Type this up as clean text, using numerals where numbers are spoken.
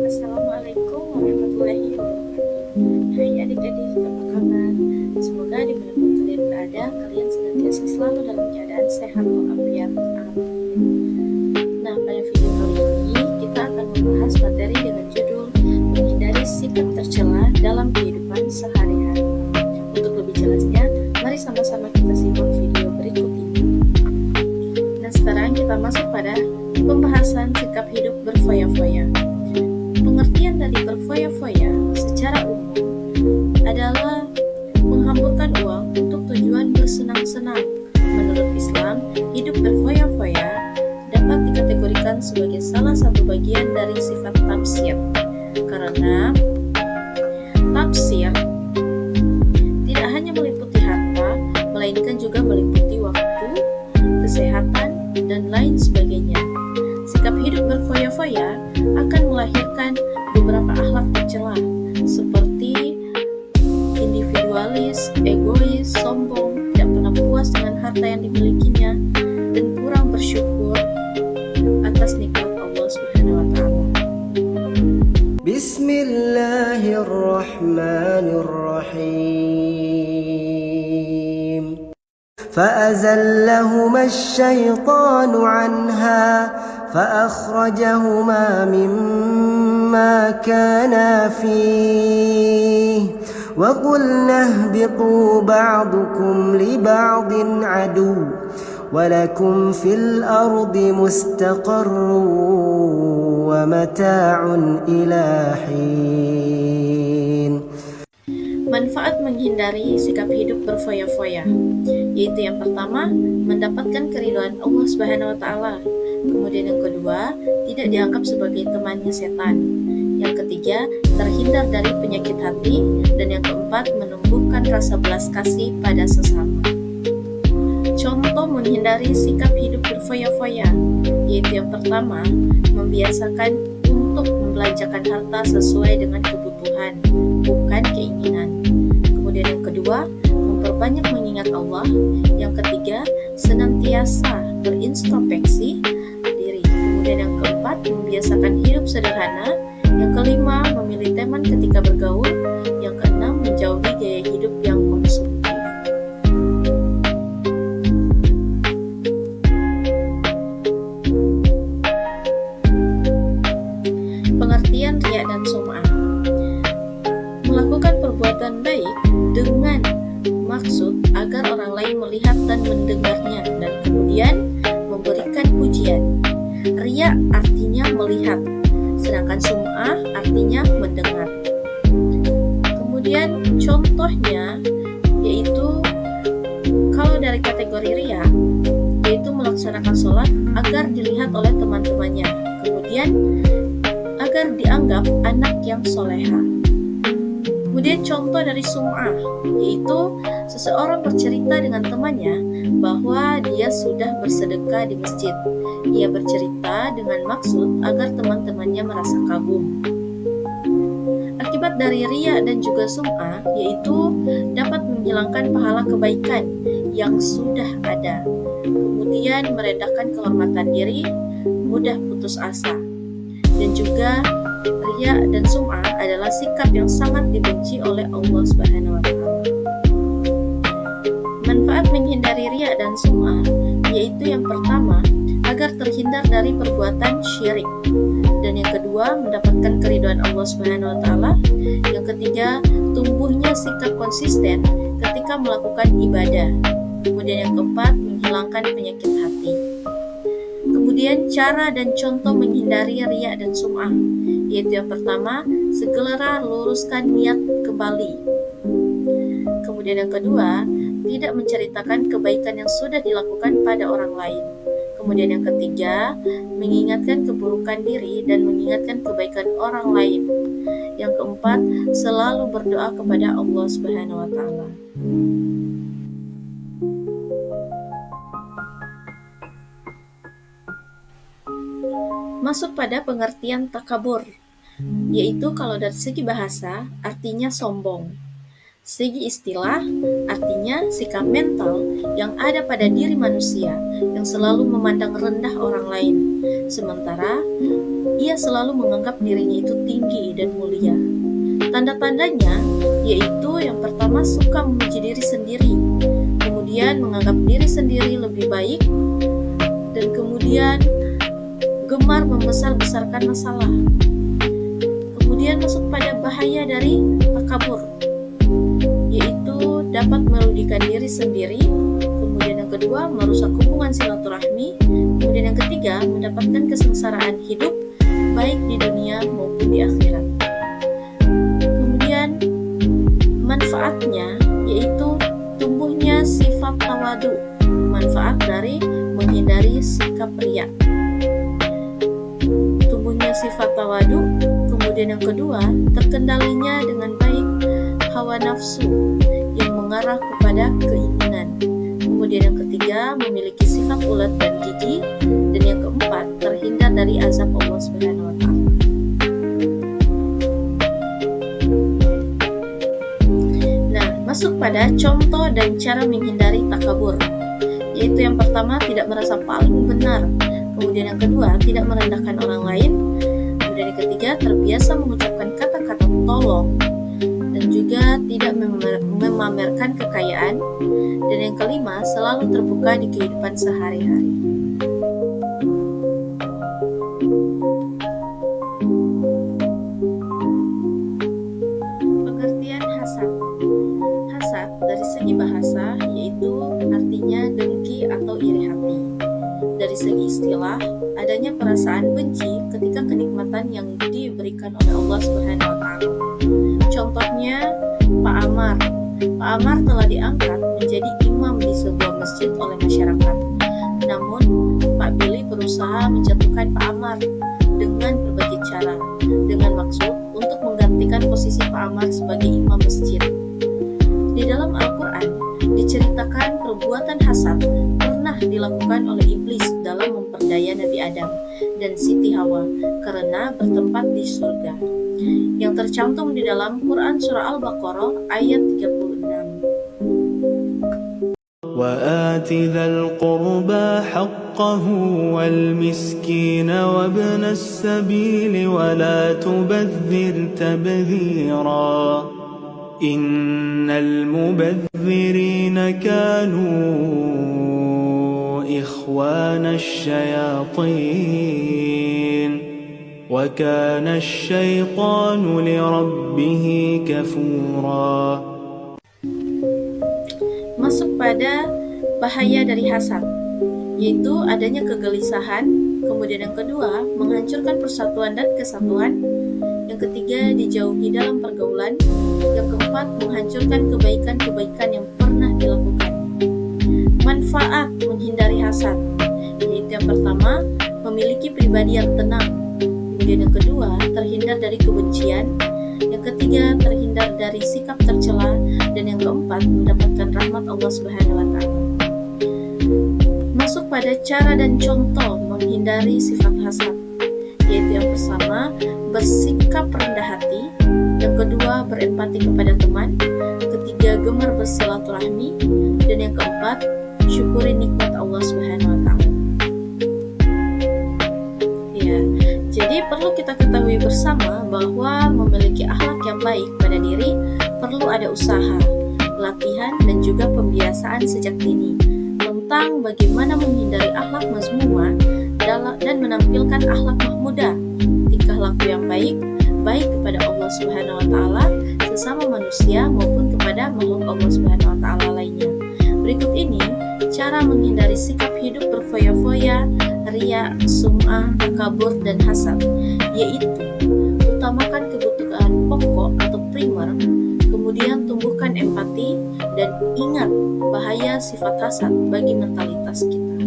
Assalamualaikum warahmatullahi wabarakatuh. Hai adik-adik, apa kabar? Semoga dimanapun kalian berada, kalian senantiasa selalu dalam keadaan sehat walafiat. Amin. Nah, pada video kali ini kita akan membahas materi dengan judul menghindari sikap tercela dalam kehidupan sehari-hari. Untuk lebih jelasnya, mari sama-sama kita simak video berikut ini. Nah, sekarang kita masuk pada pembahasan sikap hidup berfoya-foya. Pengertian dari berfoya-foya secara umum adalah menghamburkan uang untuk tujuan bersenang-senang. Menurut Islam, hidup berfoya-foya dapat dikategorikan sebagai salah satu bagian dari sifat tafsir. Karena tafsir tidak hanya meliputi harta, melainkan juga meliputi waktu, kesehatan, dan lain sebagainya. Sikap hidup berfoya-foya akan melahirkan beberapa akhlak tercela seperti individualis, egois, sombong, tidak pernah puas dengan harta yang dimilikinya, dan kurang bersyukur atas nikmat Allah Subhanahu wa taala. Bismillahirrahmanirrahim. فأزلهما الشيطان عنها فأخرجهما مما كانا فيه وقلنا اهبطوا بعضكم لبعض عدو ولكم في الأرض مستقر ومتاع إلى حين. Manfaat menghindari sikap hidup berfoya-foya, yaitu yang pertama, mendapatkan keridhaan Allah Subhanahu wa taala. Kemudian yang kedua, tidak dianggap sebagai temannya setan. Yang ketiga, terhindar dari penyakit hati, dan yang keempat, menumbuhkan rasa belas kasih pada sesama. Contoh menghindari sikap hidup berfoya-foya, yaitu yang pertama, membiasakan untuk membelanjakan harta sesuai dengan kebutuhan, bukan keinginan. Kemudian yang kedua, memperbanyak mengingat Allah. Yang ketiga, senantiasa berintrospeksi diri. Kemudian yang keempat, membiasakan hidup sederhana. Yang kelima, memilih teman ketika bergaul. Yang keenam, menjauhi gaya hidup yang konsumtif. Pengertian riya dan sum'ah. Melakukan perbuatan baik dengan maksud agar orang lain melihat dan mendengarnya, dan kemudian memberikan pujian. Riya artinya melihat, sedangkan sum'ah artinya mendengar. Kemudian contohnya yaitu kalau dari kategori riya, yaitu melaksanakan sholat agar dilihat oleh teman-temannya, kemudian agar dianggap anak yang soleha. Kemudian contoh dari sum'ah, yaitu seseorang bercerita dengan temannya bahwa dia sudah bersedekah di masjid. Ia bercerita dengan maksud agar teman-temannya merasa kagum. Akibat dari riya dan juga sum'ah, yaitu dapat menghilangkan pahala kebaikan yang sudah ada. Kemudian merendahkan kehormatan diri, mudah putus asa. Dan juga riya dan sum'ah adalah sikap yang sangat dibenci oleh Allah Subhanahu wa taala. Manfaat menghindari riya dan sum'ah, yaitu yang pertama, agar terhindar dari perbuatan syirik. Dan yang kedua, mendapatkan keridhaan Allah Subhanahu wa taala. Yang ketiga, tumbuhnya sikap konsisten ketika melakukan ibadah. Kemudian yang keempat, menghilangkan penyakit hati. Kemudian cara dan contoh menghindari riya dan sum'ah, yaitu yang pertama, segera luruskan niat kembali. Kemudian yang kedua, tidak menceritakan kebaikan yang sudah dilakukan pada orang lain. Kemudian yang ketiga, mengingatkan keburukan diri dan mengingatkan kebaikan orang lain. Yang keempat, selalu berdoa kepada Allah Subhanahu wa taala. Masuk pada pengertian takabur, yaitu kalau dari segi bahasa artinya sombong. Segi istilah artinya sikap mental yang ada pada diri manusia yang selalu memandang rendah orang lain, sementara ia selalu menganggap dirinya itu tinggi dan mulia. Tanda-tandanya yaitu yang pertama suka memuji diri sendiri, kemudian menganggap diri sendiri lebih baik, dan kemudian gemar membesar-besarkan masalah. Kemudian masuk pada bahaya dari takabur, yaitu dapat merugikan diri sendiri. Kemudian yang kedua, merusak hubungan silaturahmi. Kemudian yang ketiga, mendapatkan kesengsaraan hidup baik di dunia maupun di akhirat. Kemudian manfaatnya yaitu tumbuhnya sifat tawadu, manfaat dari menghindari sikap riya. Tumbuhnya sifat tawadu. Kemudian yang kedua, terkendalinya dengan baik hawa nafsu yang mengarah kepada keinginan. Kemudian yang ketiga, memiliki sifat ulet dan jijik. Dan yang keempat, terhindar dari azab Allah Subhanahu wa Ta'ala. Nah, masuk pada contoh dan cara menghindari takabur, yaitu yang pertama, tidak merasa paling benar. Kemudian yang kedua, tidak merendahkan orang lain. Kemudian yang ketiga, terbiasa mengucapkan kata-kata tolong dan juga tidak memamerkan kekayaan. Dan yang kelima, selalu terbuka di kehidupan sehari-hari. Pengertian hasad. Hasad dari segi bahasa yaitu artinya dengki atau iri hati. Dari segi istilah, adanya perasaan benci ketika kenikmatan yang diberikan oleh Allah Subhanahu wa Ta'ala. Contohnya Pak Amar. Pak Amar telah diangkat menjadi imam di sebuah masjid oleh masyarakat. Namun Pak Billy berusaha menjatuhkan Pak Amar dengan berbagai cara, dengan maksud untuk menggantikan posisi Pak Amar sebagai imam masjid. Di dalam Al-Quran diceritakan perbuatan hasad pernah dilakukan oleh iblis dalam memperdaya Nabi Adam dan Siti Hawa karena bertempat di surga, yang tercantum di dalam Quran Surah Al-Baqarah ayat 36. وآت ذا القربى حقه والمسكين وابن السبيل ولا تبذر تبذيرا إن المبذرين كانوا إخوان الشياطين وكان الشيطان لربه كفورا. Masuk pada bahaya dari hasad, yaitu adanya kegelisahan. Kemudian yang kedua, menghancurkan persatuan dan kesatuan. Yang ketiga, dijauhi dalam pergaulan. Yang keempat, menghancurkan kebaikan-kebaikan yang pernah dilakukan. Manfaat menghindari hasad, yaitu yang pertama, memiliki pribadi yang tenang. Kemudian yang kedua, terhindar dari kebencian. Yang ketiga, terhindar dari sikap tercela. Dan yang keempat, mendapatkan rahmat Allah Subhanahu wa Ta'ala. Masuk pada cara dan contoh menghindari sifat hasad, yaitu yang pertama, bersikap rendah hati. Yang kedua, berempati kepada teman. Ketiga, gemar bersilaturahmi. Dan yang keempat, syukuri nikmat Allah Subhanahu wa Ta'ala. Ya, jadi perlu kita ketahui bersama bahwa memiliki akhlak yang baik pada diri perlu ada usaha, latihan, dan juga pembiasaan sejak dini tentang bagaimana menghindari akhlak mazmumah dan menampilkan akhlak mahmudah, tingkah laku yang baik kepada Allah Subhanahu wa Ta'ala, sesama manusia maupun kepada makhluk Allah Subhanahu wa Ta'ala lainnya. Berikut ini cara menghindari sikap hidup berfoya-foya, riya, sum'ah, takabur, dan hasad, yaitu utamakan kebutuhan pokok atau primer, kemudian tumbuhkan empati, dan ingat bahaya sifat hasad bagi mentalitas kita.